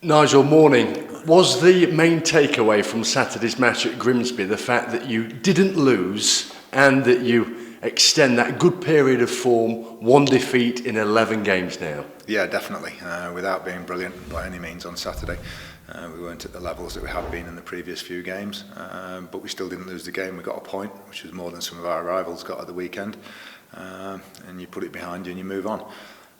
Nigel, morning. Was the main takeaway from Saturday's match at Grimsby the fact that you didn't lose and that you extend that good period of form, one defeat in 11 games now? Yeah, definitely. Without being brilliant by any means on Saturday. We weren't at the levels that we had been in the previous few games, but we still didn't lose the game. We got a point, which was more than some of our rivals got at the weekend, and you put it behind you and you move on.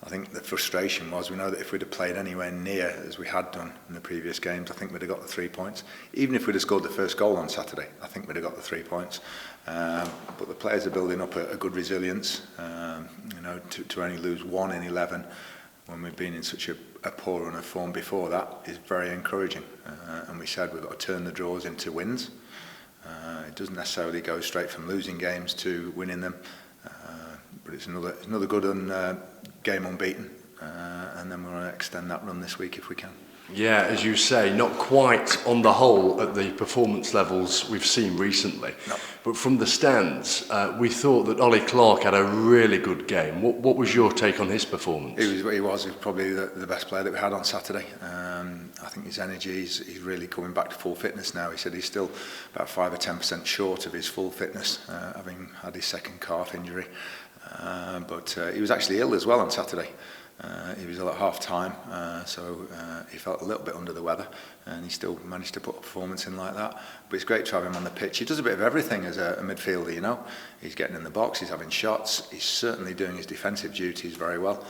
I think the frustration was, we know that if we'd have played anywhere near as we had done in the previous games, I think we'd have got the 3 points. Even if we'd have scored the first goal on Saturday, I think we'd have got the 3 points. But the players are building up a good resilience. To only lose 1 in 11 when we've been in such a poor run of form before that is very encouraging. And we said we've got to turn the draws into wins. It doesn't necessarily go straight from losing games to winning them. But it's another good game unbeaten, and then we're going to extend that run this week if we can. Yeah, as you say, not quite on the whole at the performance levels we've seen recently. No. But from the stands, we thought that Ollie Clark had a really good game. What was your take on his performance? He was probably the best player that we had on Saturday. I think his energy, he's really coming back to full fitness now. He said he's still about 5 or 10% short of his full fitness, having had his second calf injury. But he was actually ill as well on Saturday. He was ill at half time, so he felt a little bit under the weather, and he still managed to put a performance in like that. But it's great to have him on the pitch. He does a bit of everything as a midfielder, you know. He's getting in the box, he's having shots, he's certainly doing his defensive duties very well.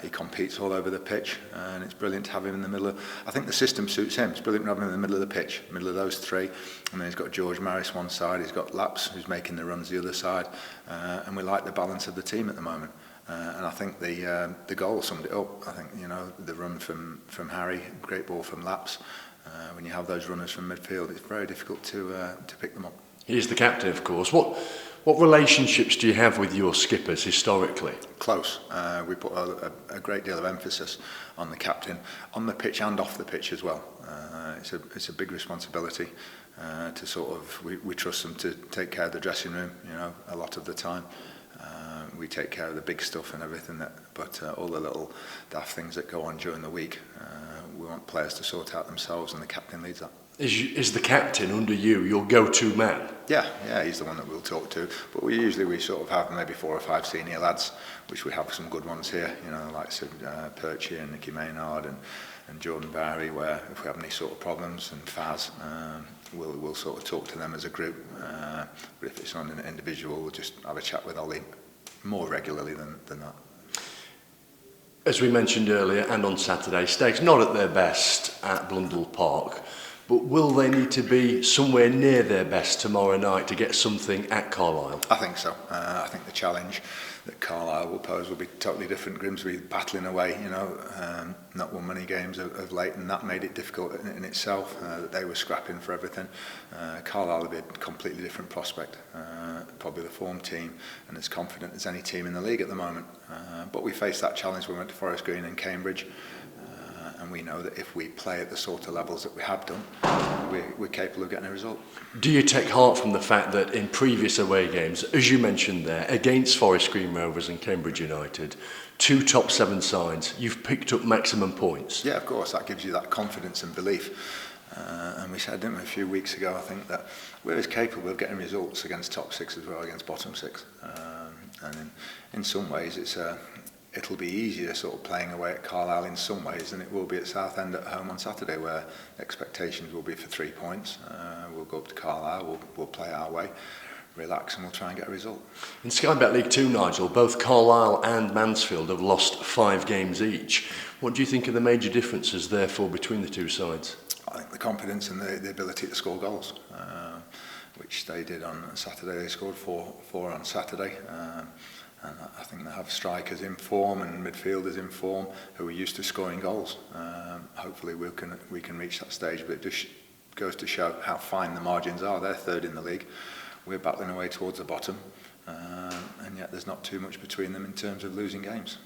He competes all over the pitch, and it's brilliant to have him in the middle. I think the system suits him. It's brilliant to have him in the middle of the pitch, middle of those three. And then he's got George Maris one side, he's got Laps who's making the runs the other side, and we like the balance of the team at the moment. And I think the goal summed it up. I think, you know, the run from Harry, great ball from Laps. When you have those runners from midfield, it's very difficult to pick them up. He's the captain, of course. What relationships do you have with your skippers historically? Close. We put a great deal of emphasis on the captain, on the pitch and off the pitch as well. It's a big responsibility to sort of, we trust them to take care of the dressing room, you know, a lot of the time. We take care of the big stuff and everything, but all the little daft things that go on during the week, we want players to sort out themselves, and the captain leads that. Is the captain under you your go-to man? Yeah, he's the one that we'll talk to. But we sort of have maybe 4 or 5 senior lads, which we have some good ones here, you know, like Perchy and Nicky Maynard and Jordan Barry, where if we have any sort of problems, and Faz, we'll sort of talk to them as a group. But if it's on an individual, we'll just have a chat with Ollie more regularly than that. As we mentioned earlier, and on Saturday, Stakes not at their best at Blundell Park, but will they need to be somewhere near their best tomorrow night to get something at Carlisle? I think so. I think the challenge that Carlisle will pose will be totally different. Grimsby battling away, you know, not won many games of late, and that made it difficult in itself, that they were scrapping for everything. Carlisle will be a completely different prospect, probably the form team, and as confident as any team in the league at the moment. But we faced that challenge when we went to Forest Green and Cambridge, and we know that if we play at the sort of levels that we have done, we're capable of getting a result. Do you take heart from the fact that in previous away games, as you mentioned there, against Forest Green Rovers and Cambridge United, 2 top 7 sides, you've picked up maximum points? Yeah, of course, that gives you that confidence and belief. And we said, didn't we, a few weeks ago, I think, that we're as capable of getting results against top 6 as well against bottom 6. And in some ways, it'll be easier sort of playing away at Carlisle in some ways than it will be at Southend at home on Saturday, where expectations will be for 3 points. We'll go up to Carlisle, we'll play our way, relax, and we'll try and get a result. In Sky Bet League 2, Nigel, both Carlisle and Mansfield have lost 5 games each. What do you think are the major differences, therefore, between the two sides? I think the confidence and the ability to score goals, which they did on Saturday. They scored 4 on Saturday. And I think they have strikers in form and midfielders in form who are used to scoring goals. Hopefully we can reach that stage, but it just goes to show how fine the margins are. They're third in the league. We're battling away towards the bottom, and yet there's not too much between them in terms of losing games.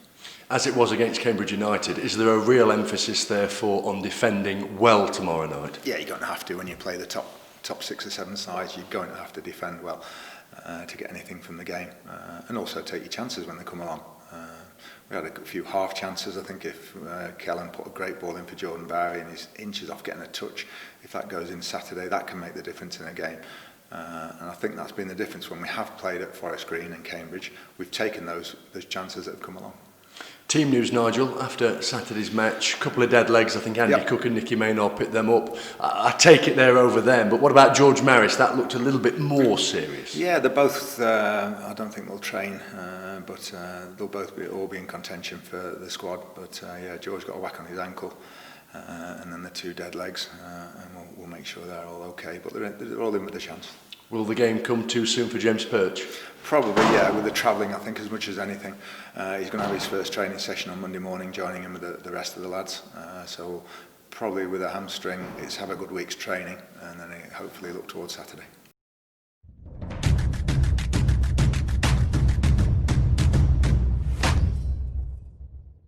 As it was against Cambridge United, is there a real emphasis therefore on defending well tomorrow night? Yeah, you're going to have to when you play the top 6 or 7 sides. You're going to have to defend well to get anything from the game, and also take your chances when they come along. We had a few half chances. I think if Kellen put a great ball in for Jordan Barry and he's inches off getting a touch, if that goes in Saturday, that can make the difference in a game. And I think that's been the difference when we have played at Forest Green and Cambridge. We've taken those chances that have come along. Team news, Nigel, after Saturday's match, a couple of dead legs. I think Andy Cook and Nicky Maynard picked them up. I take it they're over them, but what about George Maris? That looked a little bit more serious. Yeah, they're both, I don't think they'll train, but they'll both all be in contention for the squad. But yeah, George got a whack on his ankle, and then the two dead legs, and we'll make sure they're all okay. But they're all in with a chance. Will the game come too soon for James Perch? Probably, yeah, with the travelling, I think, as much as anything. He's going to have his first training session on Monday morning, joining in with the rest of the lads. So probably with a hamstring, it's have a good week's training, and then hopefully look towards Saturday.